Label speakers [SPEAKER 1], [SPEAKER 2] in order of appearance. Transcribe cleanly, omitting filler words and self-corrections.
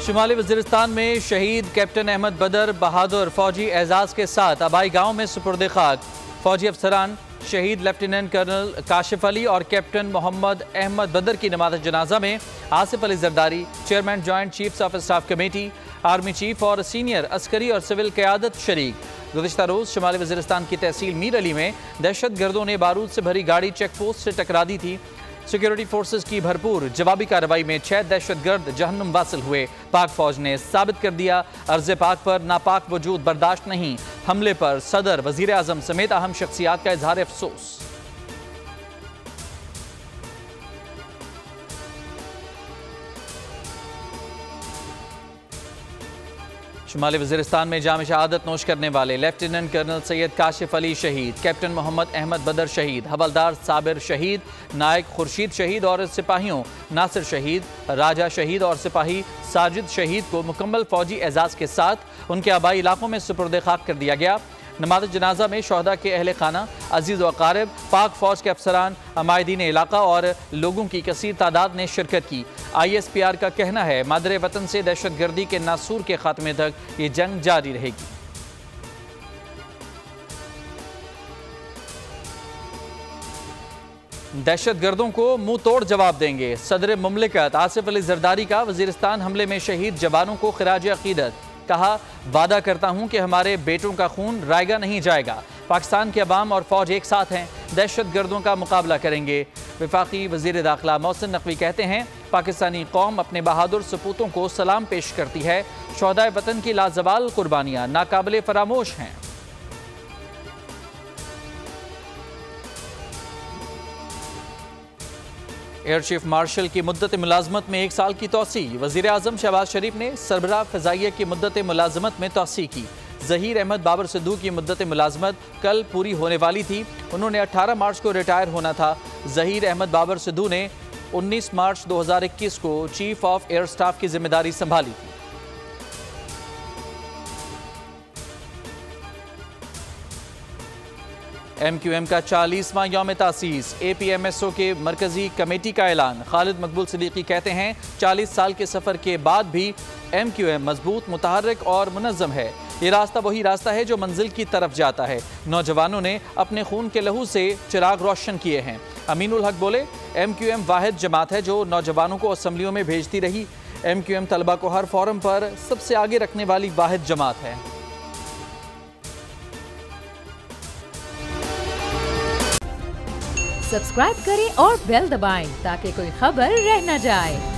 [SPEAKER 1] शुमाली वज़ीरिस्तान में शहीद कैप्टन अहमद बदर बहादुर फौजी एजाज़ के साथ आबाई गांव में सुपुर्द खाक। फौजी अफसरान शहीद लेफ्टिनेंट कर्नल काशिफ अली और कैप्टन मोहम्मद अहमद बदर की नमाज़ जनाजा में Asif Ali Zardari, chairman joint chiefs of staff committee, army chief और सीनियर अस्करी और सिविल क़यादत शरीक। गुज़िश्ता रोज़ शुमाली वज़ीरिस्तान की तहसील मीर अली में दहशत गर्दों ने बारूद से भरी गाड़ी चेक पोस्ट से टकरा दी थी। सिक्योरिटी फोर्सेस की भरपूर जवाबी कार्रवाई में 6 दहशतगर्द जहन्नुम वासिल हुए। पाक फौज ने साबित कर दिया अर्ज़ पाक पर नापाक वजूद बर्दाश्त नहीं। हमले पर सदर, वज़ीर आज़म समेत अहम शख्सियात का इजहार अफसोस। शुमाली वज़ीरिस्तान में जाम शहादत नोश करने वाले लेफ्टिनेंट कर्नल सैयद काशिफ अली शहीद, कैप्टन मोहम्मद अहमद बदर शहीद, हवलदार साबिर शहीद, नायक खुर्शीद शहीद और सिपाहियों नासिर शहीद, राजा शहीद और सिपाही साजिद शहीद को मुकम्मल फौजी एजाज़ के साथ उनके आबाई इलाकों में सुपुर्द खाक कर दिया गया। नमाज़ जनाजा में शहदा के अहले खाना, अजीज़ व अकारिब, पाक फौज के अफसरान, अमायदीन इलाका और लोगों की कसीर तादाद ने शिरकत की। ISPR का कहना है मादरे वतन से दहशत गर्दी के नासूर के खात्मे तक ये जंग जारी रहेगी। दहशत गर्दों को मुंह तोड़ जवाब देंगे। सदर मुमलिकत आसिफ अली जरदारी का वज़ीरिस्तान हमले में शहीद जवानों को खिराज अकीदत। कहा, वादा करता हूं कि हमारे बेटों का खून रायगा नहीं जाएगा। पाकिस्तान के अवाम और फौज एक साथ हैं, दहशत गर्दों का मुकाबला करेंगे। वफाकी वज़ीर दाखिला मोहसिन नकवी कहते हैं, पाकिस्तानी कौम अपने बहादुर सपूतों को सलाम पेश करती है। शोहदाए वतन की लाजवाल कुर्बानियाँ नाकाबिले फरामोश हैं। एयर चीफ मार्शल की मुद्दत मुलाजमत में 1 साल की तोसी। वज़ीर आज़म शहबाज शरीफ ने सरबराह फ़ज़ाइया की मुद्दत मुलाजमत में तोसी की। ज़हीर अहमद बाबर सिद्दू की मुद्दत मुलाजमत कल पूरी होने वाली थी। उन्होंने 18 मार्च को रिटायर होना था। ज़हीर अहमद बाबर सिद्दू ने 19 मार्च 2021 को चीफ ऑफ एयर स्टाफ की जिम्मेदारी संभाली थी। MQM का 40वां यौम तासीस। APMSO के मरकजी कमेटी का ऐलान। खालिद मकबूल सिद्दीकी कहते हैं, 40 साल के सफ़र के बाद भी MQM मजबूत, मुतहर्रिक और मुनज़्ज़म है। ये रास्ता वही रास्ता है जो मंजिल की तरफ जाता है। नौजवानों ने अपने खून के लहू से चिराग रोशन किए हैं। अमीनुल हक बोले, MQM वाहिद जमात है जो नौजवानों को असम्बलियों में भेजती रही। MQM तलबा को हर फोरम पर सबसे आगे रखने वाली वाहिद जमात है।
[SPEAKER 2] सब्सक्राइब करें और बेल दबाएं ताकि कोई खबर रह न जाए।